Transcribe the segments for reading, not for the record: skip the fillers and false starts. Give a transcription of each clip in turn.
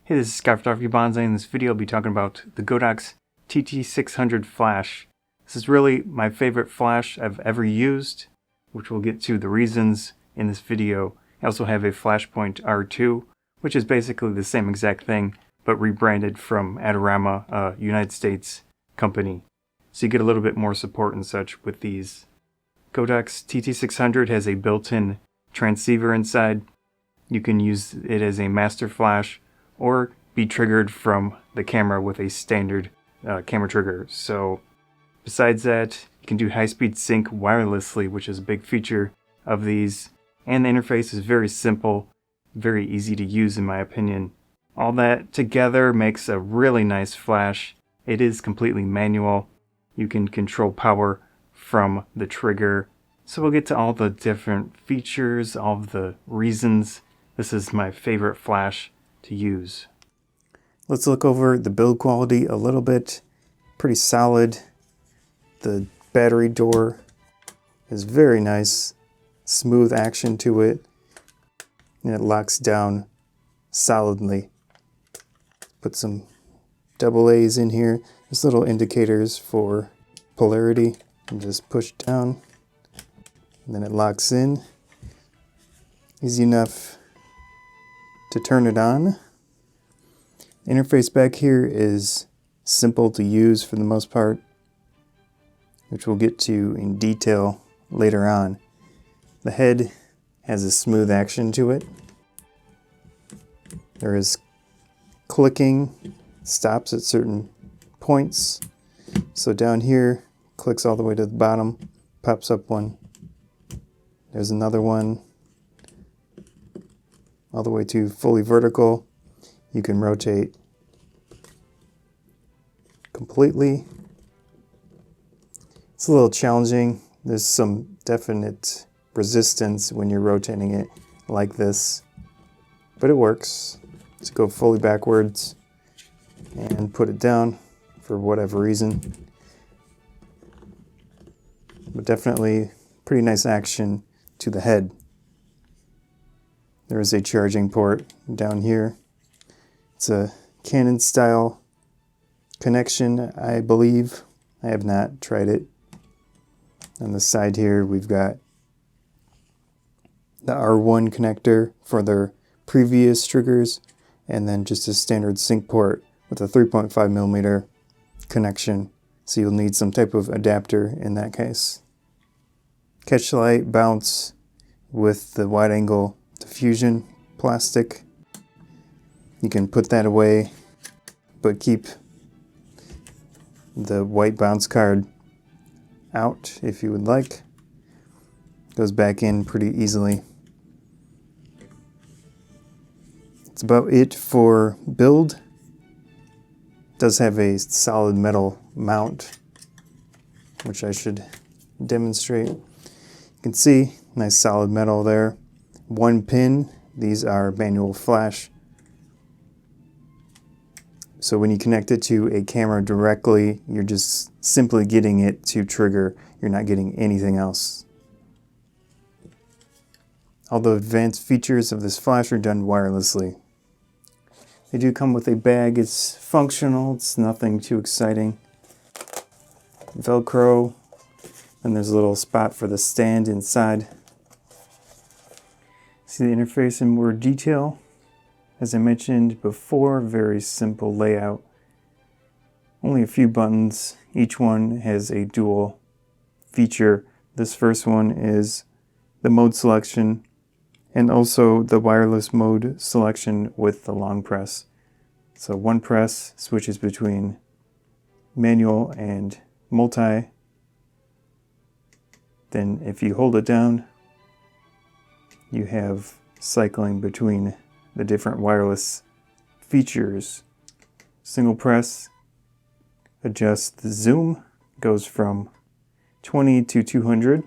Hey, this is Scott Photography Bonsai. In this video I'll be talking about the Godox TT600 Flash. This is really my favorite flash I've ever used, which we'll get to the reasons in this video. I also have a Flashpoint R2, which is basically the same exact thing, but rebranded from Adorama, a United States company. So you get a little bit more support and such with these. Godox TT600 has a built-in transceiver inside. You can use it as a master flash or be triggered from the camera with a standard camera trigger. So besides that, you can do high-speed sync wirelessly, which is a big feature of these. And the interface is very simple, very easy to use in my opinion. All that together makes a really nice flash. It is completely manual. You can control power from the trigger. So we'll get to all the different features, all of the reasons this is my favorite flash to use. Let's look over the build quality a little bit. Pretty solid. The battery door is very nice. Smooth action to it. And it locks down solidly. Put some AA's in here. There's little indicators for polarity. And just push down. And then it locks in. Easy enough to turn it on. Interface back here is simple to use for the most part, which we'll get to in detail later on. The head has a smooth action to it. There is clicking, stops at certain points. So down here, clicks all the way to the bottom, pops up one. There's another one. All the way to fully vertical. You can rotate completely. It's a little challenging. There's some definite resistance when you're rotating it like this, but it works. Let's go fully backwards and put it down for whatever reason. But definitely pretty nice action to the head. There is a charging port down here. It's a Canon style connection, I believe. I have not tried it. On the side here we've got the R1 connector for their previous triggers, and then just a standard sync port with a 3.5mm connection. So you'll need some type of adapter in that case. Catch light bounce with the wide angle diffusion plastic. You can put that away, but keep the white bounce card out if you would like. Goes back in pretty easily. That's about it for build. It does have a solid metal mount, which I should demonstrate. You can see nice solid metal there. One pin. These are manual flash. So when you connect it to a camera directly, you're just simply getting it to trigger. You're not getting anything else. All the advanced features of this flash are done wirelessly. They do come with a bag. It's functional. It's nothing too exciting. Velcro. And there's a little spot for the stand inside. See the interface in more detail. As I mentioned before, very simple layout. Only a few buttons. Each one has a dual feature. This first one is the mode selection and also the wireless mode selection with the long press. So one press switches between manual and multi. Then if you hold it down, you have cycling between the different wireless features. Single press adjusts the zoom, goes from 20 to 200.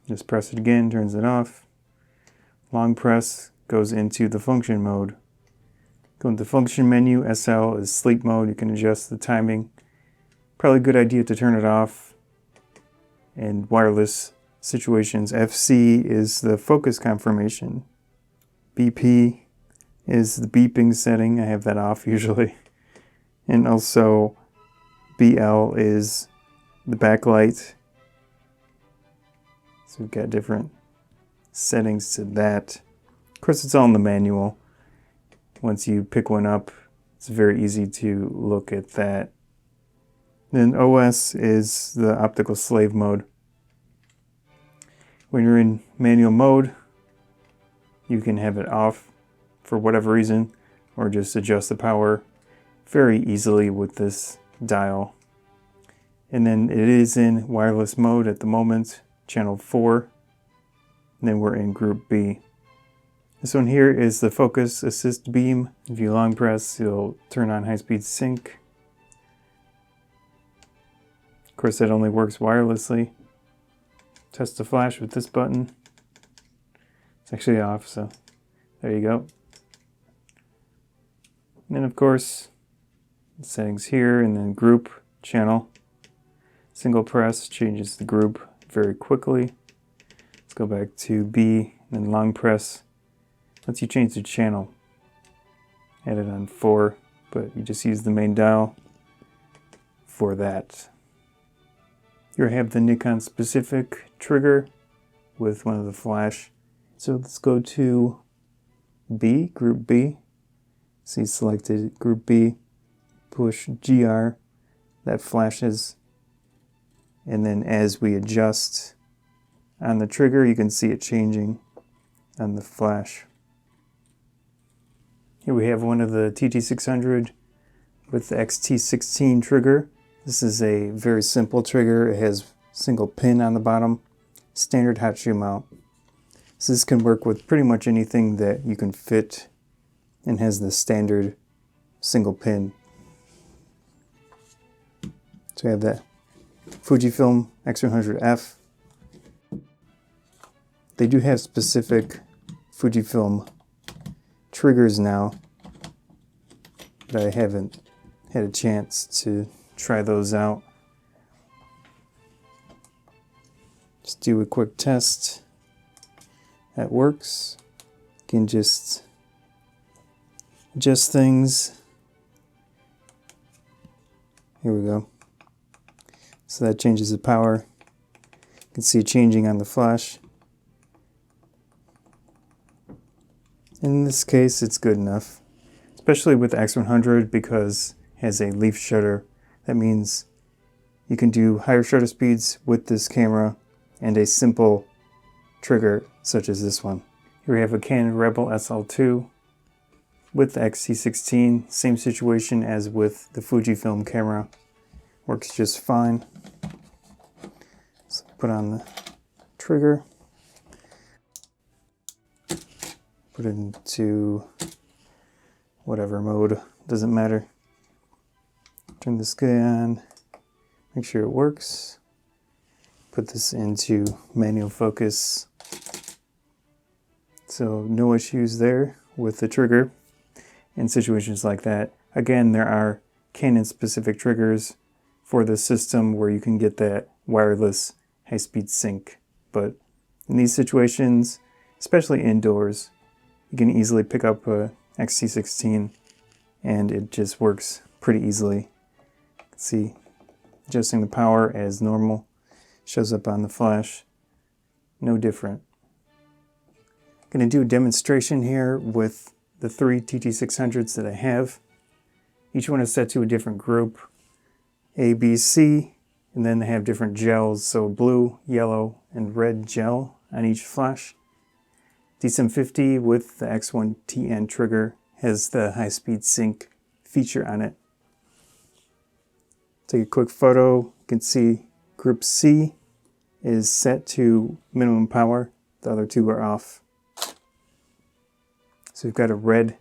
Just press it again, turns it off. Long press goes into the function mode. Go into the function menu. SL is sleep mode. You can adjust the timing. Probably a good idea to turn it off. And wireless situations. FC is the focus confirmation. BP is the beeping setting. I have that off usually. And also BL is the backlight. So we've got different settings to that. Of course, it's all in the manual. Once you pick one up, it's very easy to look at that. Then OS is the optical slave mode. When you're in manual mode, you can have it off for whatever reason, or just adjust the power very easily with this dial. And then it is in wireless mode at the moment, channel 4. And then we're in group B. This one here is the focus assist beam. If you long press, you'll turn on high-speed sync. Of course, that only works wirelessly. Test the flash with this button. It's actually off, so there you go. And then, of course, the settings here, and then group, channel. Single press changes the group very quickly. Let's go back to B, and then long press lets you change the channel. Had it on 4, but you just use the main dial for that. Here I have the Nikon specific trigger with one of the flash. So let's go to B, group B. See selected group B, push GR, that flashes. And then as we adjust on the trigger, you can see it changing on the flash. Here we have one of the TT600 with the XT16 trigger. This is a very simple trigger. It has a single pin on the bottom, standard hot shoe mount. So this can work with pretty much anything that you can fit, and has the standard single pin. So we have that Fujifilm X100F. They do have specific Fujifilm triggers now, but I haven't had a chance to try those out. Just do a quick test. That works. You can just adjust things. Here we go. So that changes the power. You can see it changing on the flash. In this case, it's good enough, especially with the X100 because it has a leaf shutter. That means you can do higher shutter speeds with this camera and a simple trigger such as this one. Here we have a Canon Rebel SL2 with the X-T16. Same situation as with the Fujifilm camera. Works just fine. So put on the trigger. Put it into whatever mode, doesn't matter. Turn this guy on, make sure it works. Put this into manual focus. So no issues there with the trigger in situations like that. Again, there are Canon specific triggers for the system where you can get that wireless high-speed sync. But in these situations, especially indoors, you can easily pick up a XT16 and it just works pretty easily. You can see adjusting the power as normal, shows up on the flash, no different. I'm going to do a demonstration here with the 3 TT600s that I have. Each one is set to a different group, A, B, C, and then they have different gels, so blue, yellow, and red gel on each flash. D750 with the X1TN trigger has the high-speed sync feature on it. Take a quick photo. You can see group C is set to minimum power. The other two are off. So we've got a red,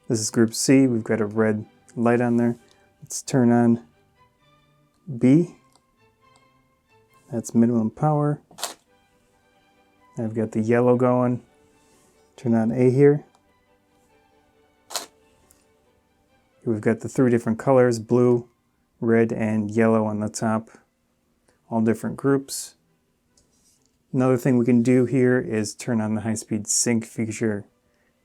this is group C, we've got a red light on there. Let's turn on B. That's minimum power. I've got the yellow going. Turn on A here. We've got the 3 different colors, blue, red, and yellow on the top. All different groups. Another thing we can do here is turn on the high-speed sync feature.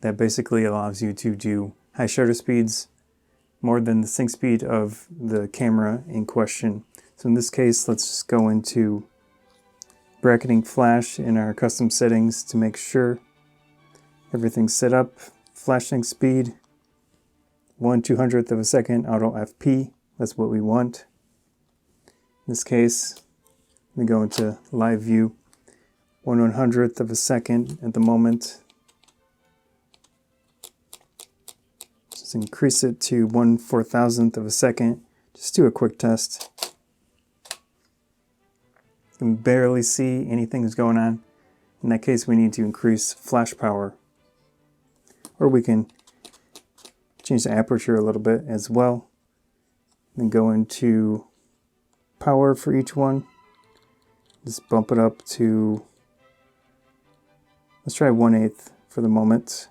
That basically allows you to do high shutter speeds more than the sync speed of the camera in question. So in this case, let's just go into bracketing flash in our custom settings to make sure everything's set up. Flashing speed, 1/200th of a second, auto FP, that's what we want. In this case, we go into live view, 1/100th of a second at the moment. Just increase it to 1/4000th of a second. Just do a quick test. You can barely see anything is going on. In that case, we need to increase flash power. Or we can change the aperture a little bit as well. Then go into power for each one. Just bump it up to, let's try 1/8 for the moment.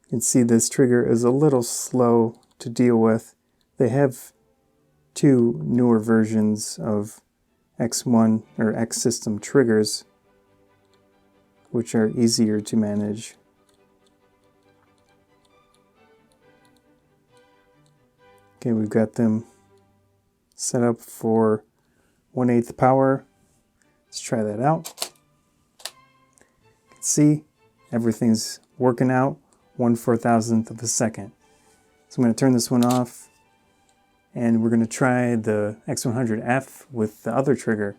You can see this trigger is a little slow to deal with. They have two newer versions of X1 or X system triggers, which are easier to manage. Okay, we've got them set up for 1/8 power. Let's try that out. You can see everything's working out, 1/4000th of a second. So I'm going to turn this one off, and we're going to try the X100F with the other trigger.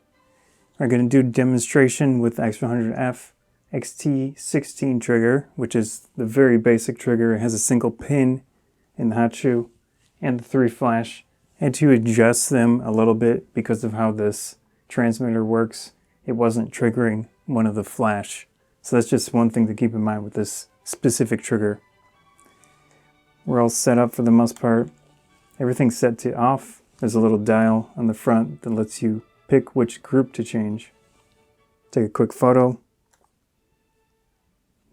We're going to do a demonstration with the X100F XT16 trigger, which is the very basic trigger. It has a single pin in the hot shoe and the 3 flash. I had to adjust them a little bit because of how this transmitter works. It wasn't triggering one of the flash. So that's just one thing to keep in mind with this specific trigger. We're all set up for the most part. Everything's set to off. There's a little dial on the front that lets you pick which group to change. Take a quick photo.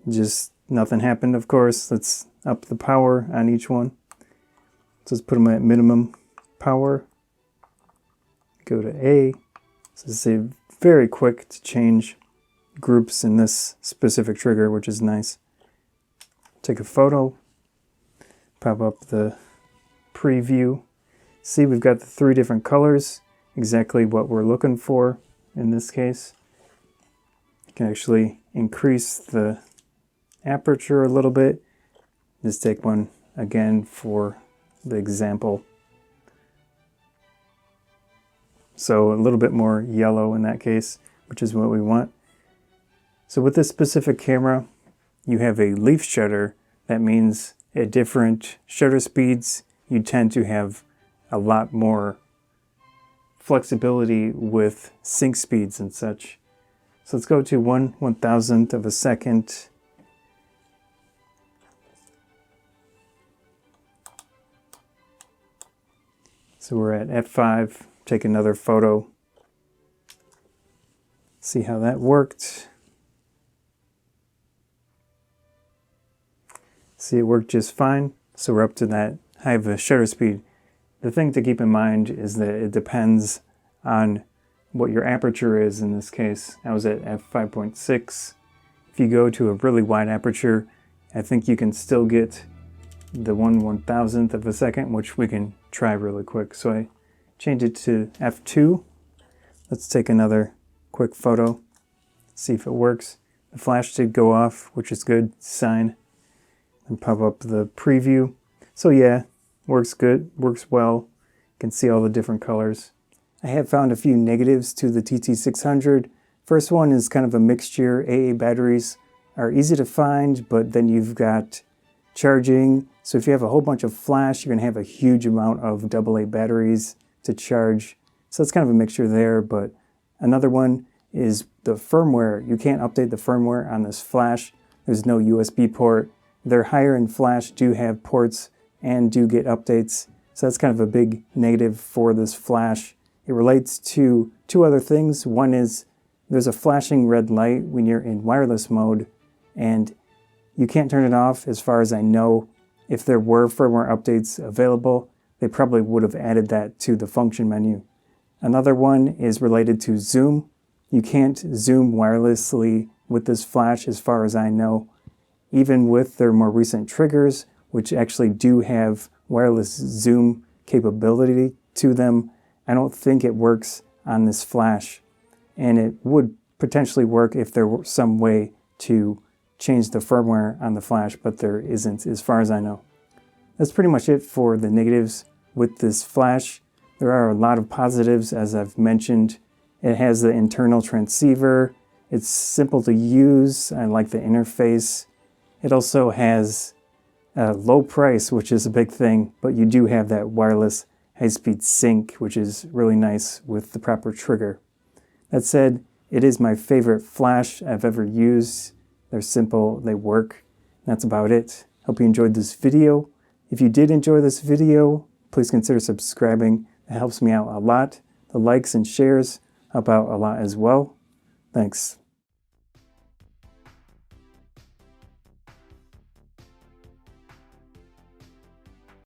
Just nothing happened, of course. Let's up the power on each one. So let's put them at minimum power. Go to A. So it's very quick to change groups in this specific trigger, which is nice. Take a photo. Pop up the preview. See, we've got the 3 different colors, exactly what we're looking for in this case. You can actually increase the aperture a little bit. Just take one again for the example. So a little bit more yellow in that case, which is what we want. So with this specific camera, you have a leaf shutter. That means at different shutter speeds, you tend to have a lot more flexibility with sync speeds and such. So let's go to 1/1000th of a second. So we're at F5, take another photo, see how that worked. See, it worked just fine. So we're up to that high of a shutter speed. The thing to keep in mind is that it depends on what your aperture is in this case. I was at f5.6. If you go to a really wide aperture, I think you can still get the 1/1000th of a second, which we can try really quick. So I changed it to f2. Let's take another quick photo, see if it works. The flash did go off, which is good sign. And pop up the preview. So yeah, works good, works well. You can see all the different colors. I have found a few negatives to the TT600. First one is kind of a mixture. AA batteries are easy to find, but then you've got charging. So if you have a whole bunch of flash, you're going to have a huge amount of AA batteries to charge. So it's kind of a mixture there, but another one is the firmware. You can't update the firmware on this flash. There's no USB port. Their higher end flash do have ports and do get updates. So that's kind of a big negative for this flash. It relates to 2 other things. One is there's a flashing red light when you're in wireless mode, and you can't turn it off as far as I know. If there were firmware updates available, they probably would have added that to the function menu. Another one is related to zoom. You can't zoom wirelessly with this flash as far as I know. Even with their more recent triggers, which actually do have wireless zoom capability to them, I don't think it works on this flash. And it would potentially work if there were some way to change the firmware on the flash, but there isn't as far as I know. That's pretty much it for the negatives with this flash. There are a lot of positives, as I've mentioned. It has the internal transceiver. It's simple to use. I like the interface. It also has a low price, which is a big thing, but you do have that wireless high-speed sync, which is really nice with the proper trigger. That said, it is my favorite flash I've ever used. They're simple, they work. That's about it. Hope you enjoyed this video. If you did enjoy this video, please consider subscribing. It helps me out a lot. The likes and shares help out a lot as well. Thanks.